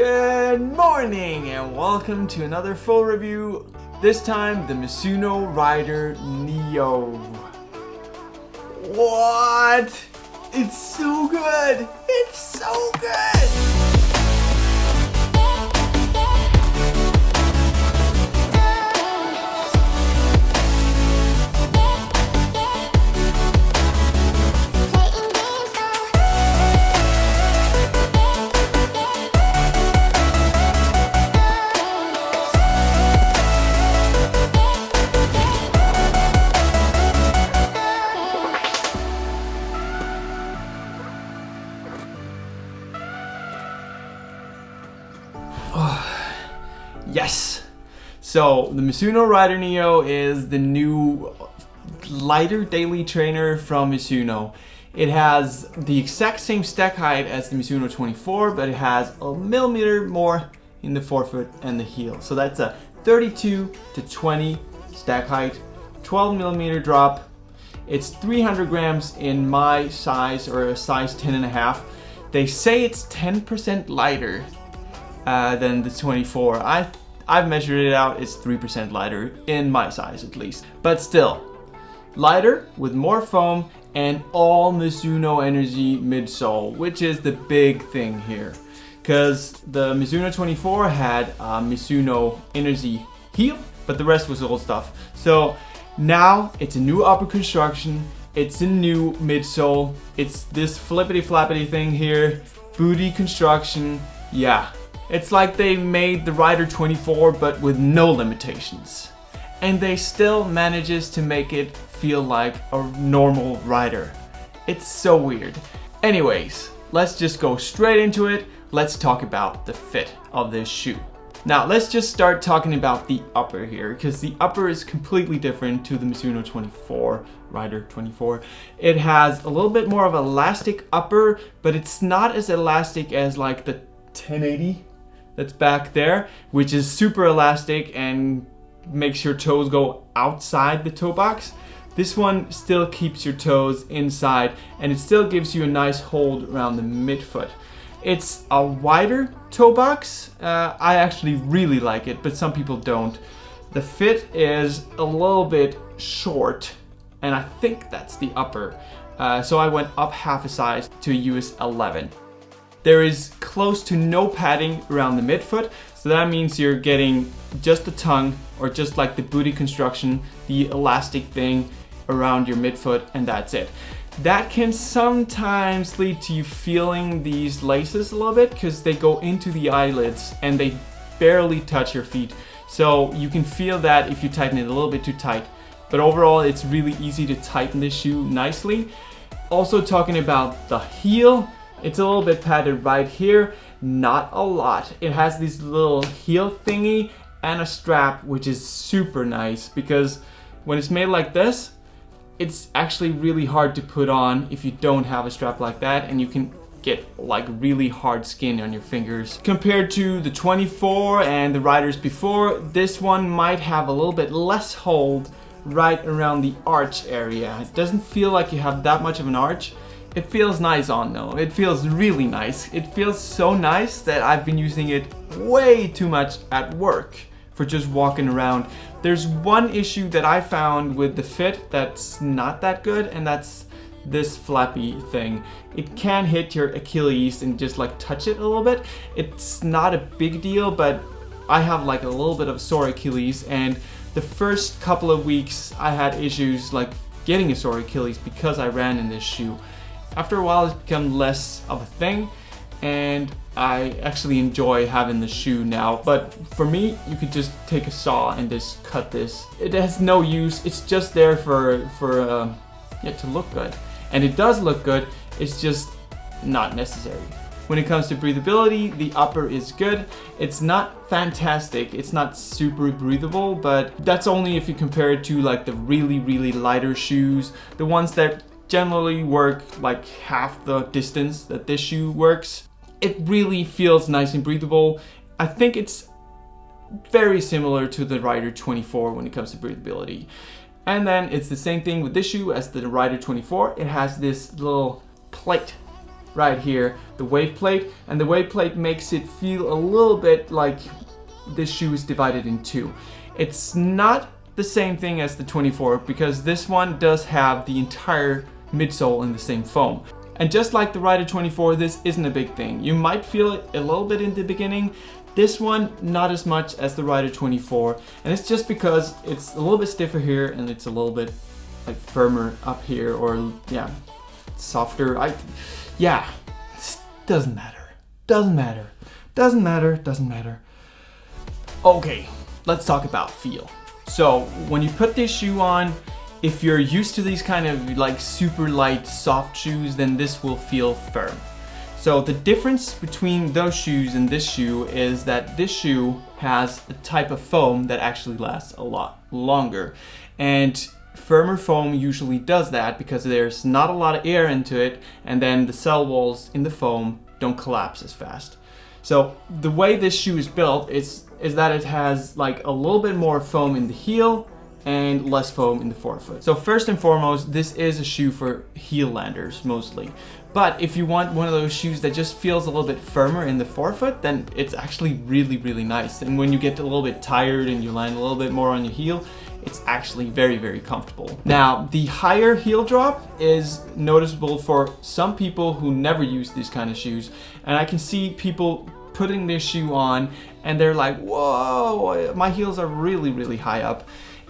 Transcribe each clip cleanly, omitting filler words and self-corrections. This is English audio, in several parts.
Good morning and welcome to another full review, this time the Mizuno Rider Neo. What? It's so good! It's so good! Yes! So the Mizuno Rider Neo is the new lighter daily trainer from Mizuno. It has the exact same stack height as the Mizuno 24, but it has a millimeter more in the forefoot and the heel. So that's a 32 to 20 stack height, 12 millimeter drop. It's 300 grams in my size, or a size 10.5. They say it's 10% lighter than the 24. I've measured it out, it's 3% lighter in my size at least. But still, lighter with more foam and all Mizuno Enerzy midsole, which is the big thing here. Because the Mizuno 24 had Mizuno Enerzy heel, but the rest was old stuff. So now it's a new upper construction, it's a new midsole, it's this flippity flappity thing here, booty construction, yeah. It's like they made the Rider 24 but with no limitations. And they still manages to make it feel like a normal rider. It's so weird. Anyways, let's just go straight into it. Let's talk about the fit of this shoe. Now let's just start talking about the upper here, because the upper is completely different to the Mizuno 24, Rider 24. It has a little bit more of an elastic upper, but it's not as elastic as like the 1080 that's back there, which is super elastic and makes your toes go outside the toe box. This one still keeps your toes inside, and it still gives you a nice hold around the midfoot. It's a wider toe box. I actually really like it, but some people don't. The fit is a little bit short, and I think that's the upper. So I went up half a size to a US 11. There is close to no padding around the midfoot, so that means you're getting just the tongue, or just like the booty construction, the elastic thing around your midfoot, and that's it. That can sometimes lead to you feeling these laces a little bit, because they go into the eyelids and they barely touch your feet. So you can feel that if you tighten it a little bit too tight. But overall, it's really easy to tighten this shoe nicely. Also talking about the heel, it's a little bit padded right here, not a lot. It has this little heel thingy and a strap, which is super nice, because when it's made like this, it's actually really hard to put on if you don't have a strap like that, and you can get like really hard skin on your fingers. Compared to the 24 and the Riders before, this one might have a little bit less hold right around the arch area. It doesn't feel like you have that much of an arch. It feels nice on though. It feels really nice. It feels so nice that I've been using it way too much at work for just walking around. There's one issue that I found with the fit that's not that good, and that's this flappy thing. It can hit your Achilles and just like touch it a little bit. It's not a big deal, but I have like a little bit of sore Achilles, and the first couple of weeks I had issues like getting a sore Achilles because I ran in this shoe. After a while, it's become less of a thing, and I actually enjoy having the shoe now. But for me, you could just take a saw and just cut this. It has no use. It's just there to look good, and it does look good. It's just not necessary. When it comes to breathability, the upper is good. It's not fantastic. It's not super breathable, but that's only if you compare it to like the really lighter shoes, the ones that generally work like half the distance that this shoe works. It really feels nice and breathable. I think it's very similar to the Rider 24 when it comes to breathability. And then it's the same thing with this shoe as the Rider 24. It has this little plate right here, the wave plate, and the wave plate makes it feel a little bit like this shoe is divided in two. It's not the same thing as the 24 because this one does have the entire midsole in the same foam. And just like the Rider 24, this isn't a big thing. You might feel it a little bit in the beginning. This one, not as much as the Rider 24. And it's just because it's a little bit stiffer here and it's a little bit like firmer up here, or yeah, softer. Yeah, doesn't matter. Doesn't matter. Doesn't matter. Doesn't matter. Okay, let's talk about feel. So when you put this shoe on, if you're used to these kind of like super light, soft shoes, then this will feel firm. So the difference between those shoes and this shoe is that this shoe has a type of foam that actually lasts a lot longer. And firmer foam usually does that because there's not a lot of air into it, and then the cell walls in the foam don't collapse as fast. So the way this shoe is built is that it has like a little bit more foam in the heel and less foam in the forefoot. So first and foremost, this is a shoe for heel landers mostly. But if you want one of those shoes that just feels a little bit firmer in the forefoot, then it's actually really, really nice. And when you get a little bit tired and you land a little bit more on your heel, it's actually very, very comfortable. Now, the higher heel drop is noticeable for some people who never use these kind of shoes. And I can see people putting this shoe on and they're like, whoa, my heels are really, really high up.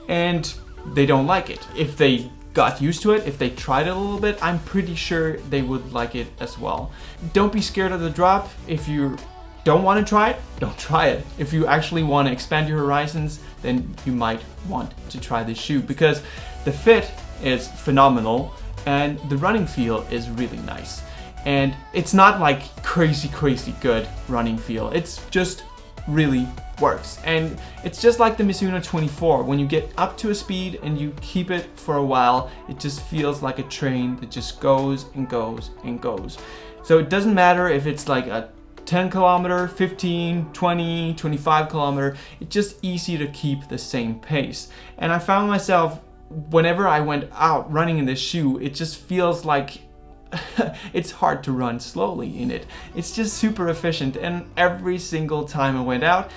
And they don't like it. If they got used to it, if they tried it a little bit, I'm pretty sure they would like it as well. Don't be scared of the drop. If you don't want to try it, don't try it. If you actually want to expand your horizons, then you might want to try this shoe because the fit is phenomenal and the running feel is really nice. And it's not like crazy good running feel. It's just really works. And it's just like the Mizuno 24. When you get up to a speed and you keep it for a while, it just feels like a train that just goes and goes and goes. So it doesn't matter if it's like a 10 kilometer, 15, 20, 25 kilometer, it's just easy to keep the same pace. And I found myself, whenever I went out running in this shoe, it just feels like it's hard to run slowly in it. It's just super efficient, and every single time I went out,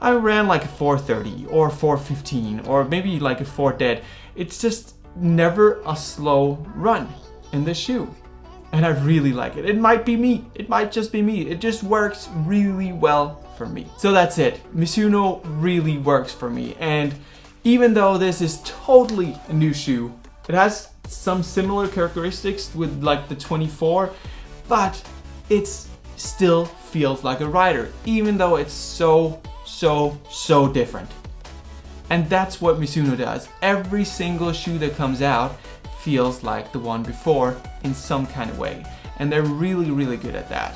I ran like a 4:30 or 4:15 or maybe like a 4 dead. It's just never a slow run in this shoe. And I really like it. It might be me. It might just be me. It just works really well for me. So that's it. Mizuno really works for me. And even though this is totally a new shoe, it has some similar characteristics with like the 24, but it still feels like a Rider, even though it's so different. And that's what Mizuno does. Every single shoe that comes out feels like the one before in some kind of way. And they're really good at that.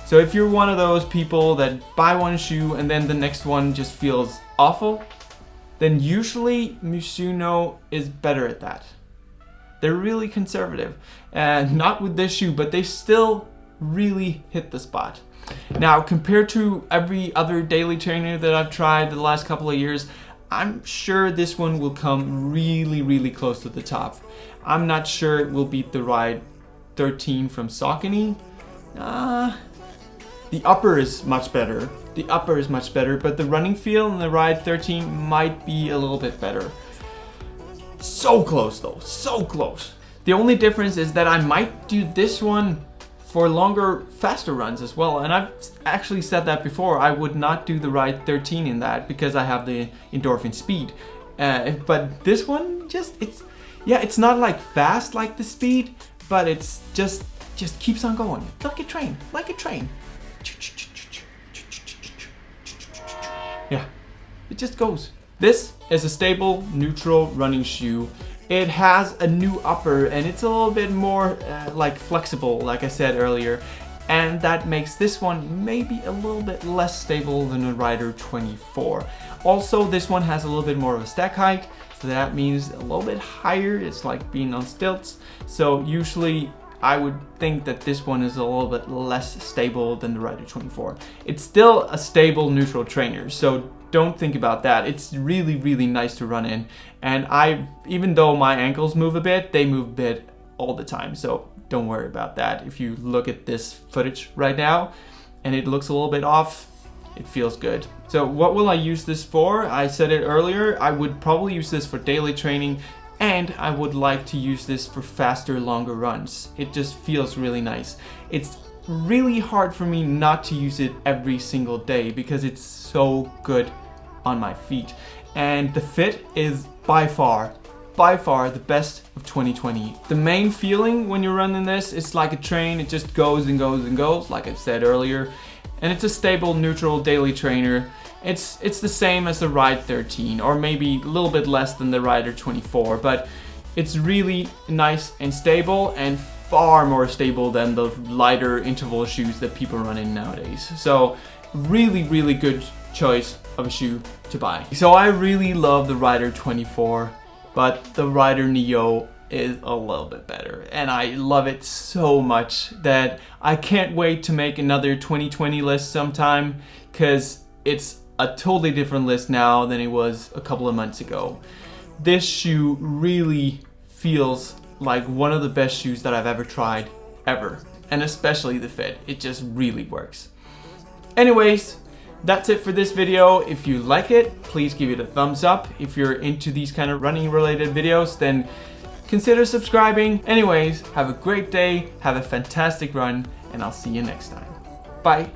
So if you're one of those people that buy one shoe and then the next one just feels awful, then usually Mizuno is better at that. They're really conservative, and not with this shoe, but they still really hit the spot. Now, compared to every other daily trainer that I've tried the last couple of years, I'm sure this one will come really close to the top. I'm not sure it will beat the Ride 13 from Saucony. The upper is much better. But the running feel in the Ride 13 might be a little bit better. So close though, so close. The only difference is that I might do this one for longer, faster runs as well. And I've actually said that before. I would not do the Ride 13 in that because I have the endorphin speed. But this one, it's not like fast like the speed, but it's just keeps on going. Like a train. Yeah, it just goes. This is a stable, neutral running shoe. It has a new upper and it's a little bit more like flexible, like I said earlier. And that makes this one maybe a little bit less stable than a Rider 24. Also, this one has a little bit more of a stack height, so that means a little bit higher. It's like being on stilts. So usually I would think that this one is a little bit less stable than the Rider 24. It's still a stable neutral trainer, so don't think about that. It's really nice to run in. And even though my ankles move a bit, they move a bit all the time. So don't worry about that. If you look at this footage right now and it looks a little bit off, it feels good. So what will I use this for? I said it earlier, I would probably use this for daily training, and I would like to use this for faster, longer runs. It just feels really nice. It's really hard for me not to use it every single day because it's so good on my feet. And the fit is by far the best of 2020. The main feeling when you're running this, it's like a train. It just goes and goes and goes, like I said earlier. And it's a stable, neutral daily trainer. It's the same as the Ride 13, or maybe a little bit less than the Rider 24, but it's really nice and stable, and far more stable than the lighter interval shoes that people run in nowadays. So really good choice of a shoe to buy. So I really love the Rider 24, but the Rider Neo is a little bit better, and I love it so much that I can't wait to make another 2020 list sometime, because it's a totally different list now than it was a couple of months ago. This shoe really feels like one of the best shoes that I've ever tried, ever, and especially the fit. It just really works. Anyways, that's it for this video. If you like it, please give it a thumbs up. If you're into these kind of running related videos, then consider subscribing. Anyways, have a great day, have a fantastic run, and I'll see you next time. Bye.